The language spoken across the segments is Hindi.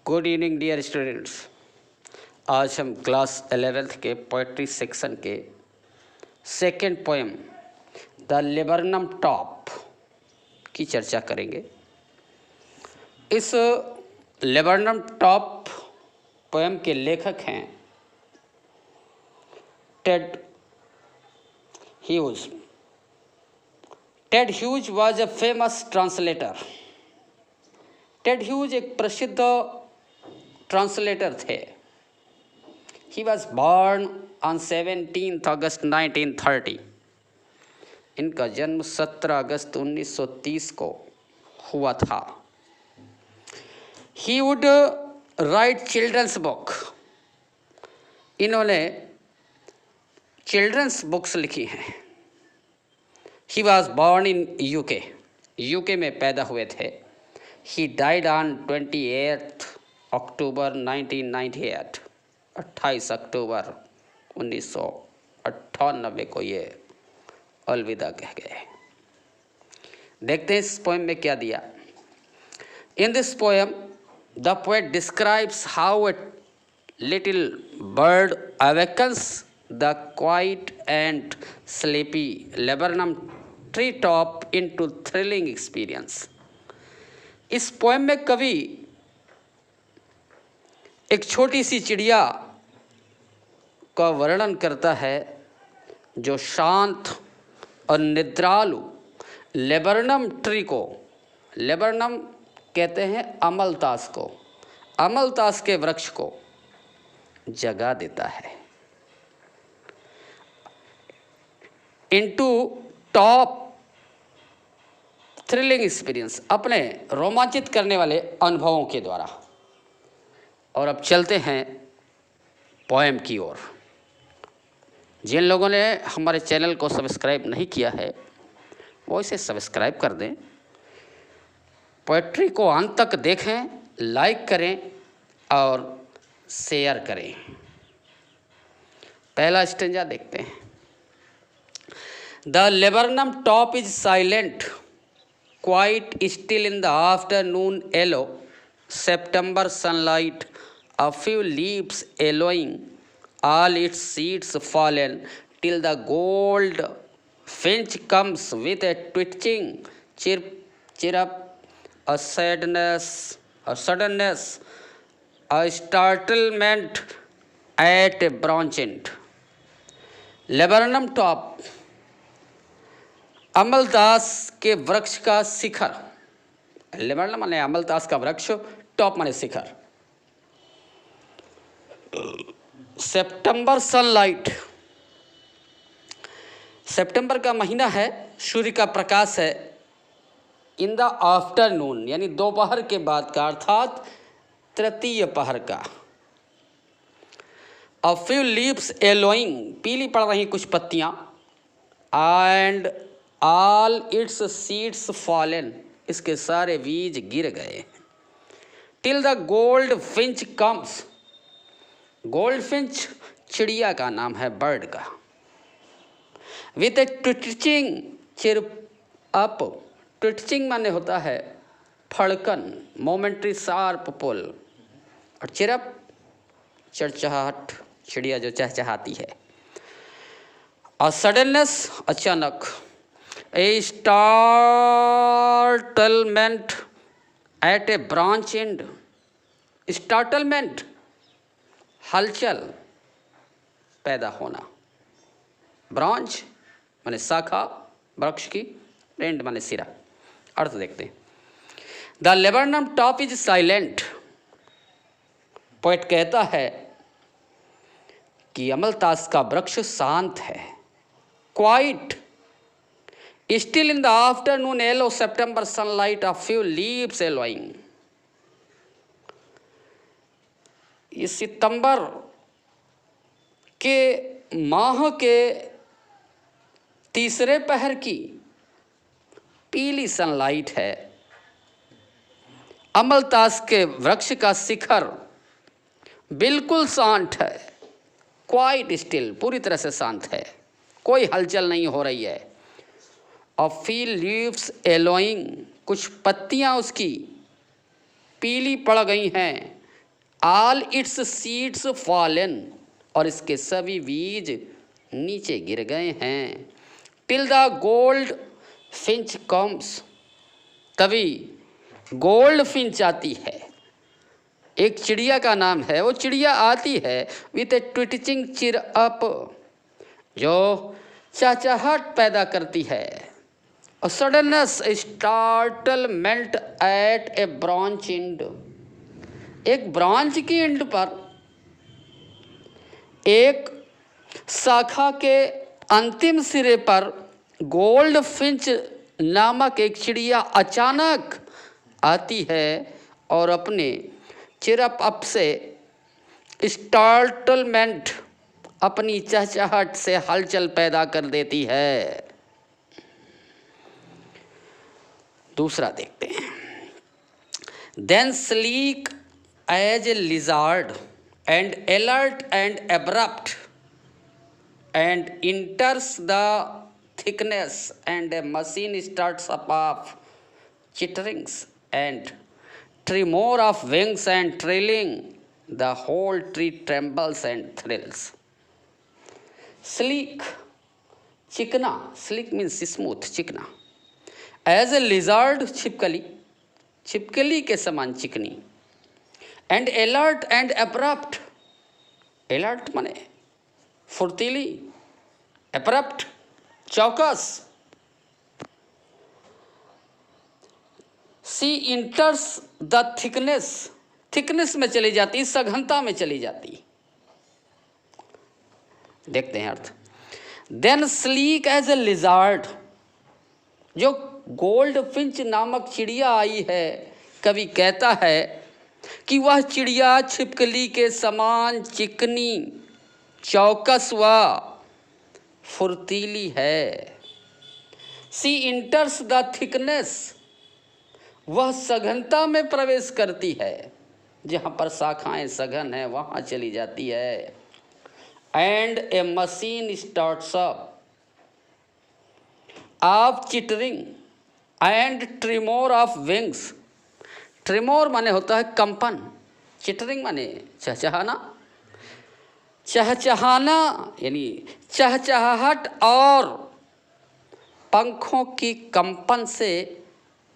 Good evening dear students. आज हम क्लास 11th के पोएट्री सेक्शन के second poem the laburnum top की चर्चा करेंगे। इस लेबरनम टॉप पोएम के लेखक हैं Ted Hughes. Ted Hughes was a famous translator. Ted Hughes एक प्रसिद्ध ट्रांसलेटर थे। ही वॉज बॉर्न ऑन 17 अगस्त 1930। इनका जन्म 17 अगस्त 1930 को हुआ था। He would write children's book. इन्होंने चिल्ड्रंस बुक्स लिखी हैं। He was born in UK. UK में पैदा हुए थे। He died on 28 अक्टूबर 1998। 28 अक्टूबर 1998 को ये अलविदा कह गए। देखते हैं इस पोएम में क्या दिया। In this poem, the poet describes how a little bird awakens the quiet and sleepy laburnum treetop into thrilling experience। इस पोएम में कवि एक छोटी सी चिड़िया का वर्णन करता है जो शांत और निद्रालु लेबरनम ट्री को, लेबरनम कहते हैं अमलतास को, अमलतास के वृक्ष को जगा देता है। इनटू टॉप थ्रिलिंग एक्सपीरियंस, अपने रोमांचित करने वाले अनुभवों के द्वारा। और अब चलते हैं पोएम की ओर। जिन लोगों ने हमारे चैनल को सब्सक्राइब नहीं किया है वो इसे सब्सक्राइब कर दें। पोएट्री को अंत तक देखें, लाइक करें और शेयर करें। पहला स्टेंजा देखते हैं। The laburnum top is silent, quite still in the afternoon yellow September sunlight, a few leaves yellowing, all its seeds fallen, till the gold finch comes with a twitching chirp, a suddenness, a startlement at a branch end। Laburnum top अमलतास के वृक्ष का शिखर। लेबरनम माने अमलतास का वृक्ष, टॉप माने शिखर। सितंबर सनलाइट, सितंबर का महीना है, सूर्य का प्रकाश है। इन द आफ्टरनून यानी दोपहर के बाद का, अर्थात तृतीय पहर का। अ फ्यू लीव्स येलोइंग, पीली पड़ रही कुछ पत्तियां। And all it's seeds fallen, इसके सारे बीज गिर गए। Till the gold Finch comes, gold Finch चिड़िया का नाम है, बर्ड का। With A twitching chirp up, twitching माने होता है फड़कन, मोमेंट्री शार्प पुल, और चिरप चहचहाहट, चिड़िया जो चहचहाती है। और सडननेस अचानक, a startlement at a branch end, startlement हलचल, पैदा होना। ब्रांच माने शाखा वृक्ष की, एंड माने सिरा। अर्थ देखते हैं। The laburnum top is silent, poet कहता है कि अमलतास का वृक्ष शांत है। Quite Still in the afternoon yellow September sunlight, a few leaves yellowing। ये सितंबर के माह के तीसरे पहर की पीली सनलाइट है। अमलतास के वृक्ष का शिखर बिल्कुल शांत है। क्वाइट स्टिल, पूरी तरह से शांत है, कोई हलचल नहीं हो रही है। A few leaves yellowing, कुछ पत्तियां उसकी पीली पड़ गई हैं। ऑल इट्स सीड्स फॉलन, और इसके सभी बीज नीचे गिर गए हैं। Till the gold Finch comes, तभी गोल्ड फिंच आती है, एक चिड़िया का नाम है, वो चिड़िया आती है विथ ए ट्विटिचिंग चिर अप, जो चहचहाहट पैदा करती है। A suddenness, startlement at a branch end, एक ब्रांच की एंड पर, एक शाखा के अंतिम सिरे पर गोल्ड फिंच नामक एक चिड़िया अचानक आती है और अपने चिरप अप से, स्टार्टलमेंट, अपनी चहचहाहट से हलचल पैदा कर देती है। दूसरा देखते हैं। Then sleek as a lizard and alert and abrupt and enters the thickness and a machine starts up of chitterings and tremor of wings and trailing, the whole tree trembles and thrills. Sleek, चिकना, sleek means smooth, चिकना। As a lizard, छिपकली, छिपकली के समान चिकनी। And alert and abrupt, alert माने फुर्तीली, abrupt चौकस। She enters the thickness, thickness में चली जाती, सघनता में चली जाती। देखते हैं अर्थ। Then sleek as a lizard, जो गोल्ड फिंच नामक चिड़िया आई है, कवि कहता है कि वह चिड़िया छिपकली के समान चिकनी, चौकस व फुर्तीली है। सी इंटर्स द थिकनेस, वह सघनता में प्रवेश करती है, जहाँ पर शाखाएं सघन है वहाँ चली जाती है। And a machine starts up of chittering and tremor of wings, tremor माने होता है कंपन, चिटरिंग माने चहचहाना, चहचहाना यानी चहचहाहट और पंखों की कंपन से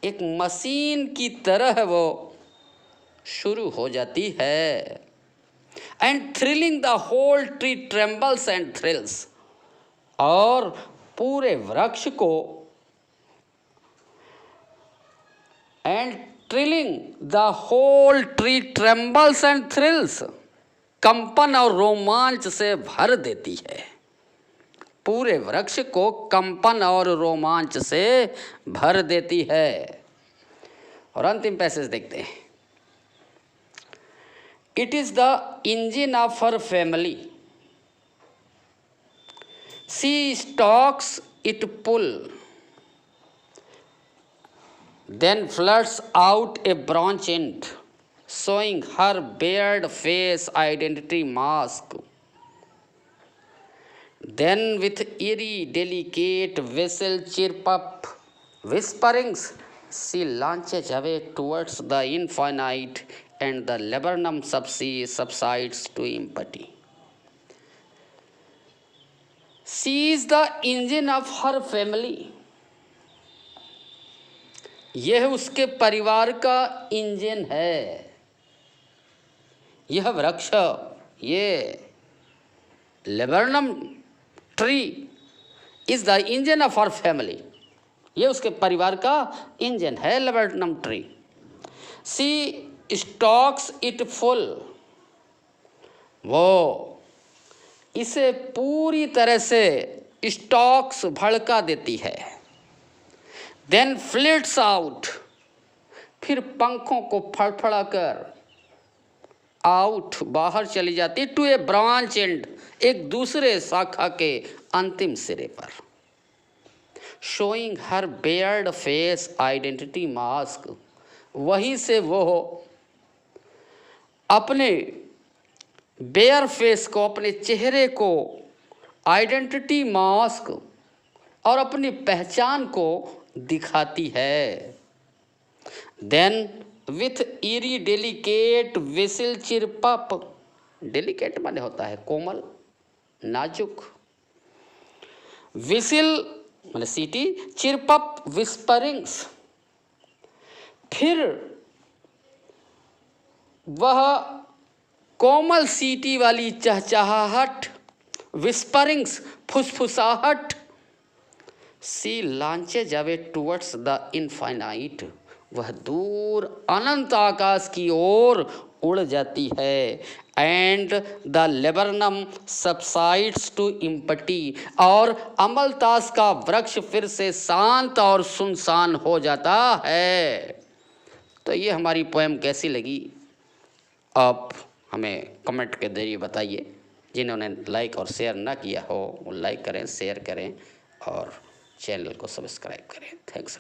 एक मशीन की तरह वो शुरू हो जाती है। And thrilling the whole tree trembles and thrills, और पूरे वृक्ष को, and thrilling the whole tree trembles and thrills, कंपन और रोमांच से भर देती है, पूरे वृक्ष को कंपन और रोमांच से भर देती है। और अंतिम पैसेज देखते हैं। It is the engine of her family, she stokes it full, then floods out a branch and, showing her bared face identity mask. Then with eerie, delicate whistle chirp up whisperings, she launches away towards the infinite, and the laburnum subsides to empty. She is the engine of her family. यह उसके परिवार का इंजन है। यह वृक्ष, ये laburnum tree is the engine of our family, ये उसके परिवार का इंजन है, laburnum tree. She stokes it full, वो इसे पूरी तरह से स्टॉक्स भड़का देती है। देन फ्लिट्स आउट, फिर पंखों को फड़फड़ा कर आउट, बाहर चली जाती, टू ए ब्रांच एंड, एक दूसरे शाखा के अंतिम सिरे पर। शोइंग हर बेयर्ड फेस आइडेंटिटी मास्क, वहीं से वो अपने बेयर फेस को, अपने चेहरे को, आइडेंटिटी मास्क और अपनी पहचान को दिखाती है। Then with eerie delicate whistle chirrup. Delicate माने होता है कोमल, नाजुक। विसिल माने सीटी, चिरपप विस्परिंग्स। फिर वह कोमल सीटी वाली चहचहाहट, विस्परिंग्स फुसफुसाहट। She launches away towards the infinite, वह दूर अनंत आकाश की ओर उड़ जाती है। And the laburnum subsides to empty, और अमलतास का वृक्ष फिर से शांत और सुनसान हो जाता है। तो ये हमारी पोएम कैसी लगी आप हमें कमेंट के जरिए बताइए। जिन्होंने लाइक और शेयर ना किया हो वो लाइक करें, शेयर करें और चैनल को सब्सक्राइब करें। थैंक्स।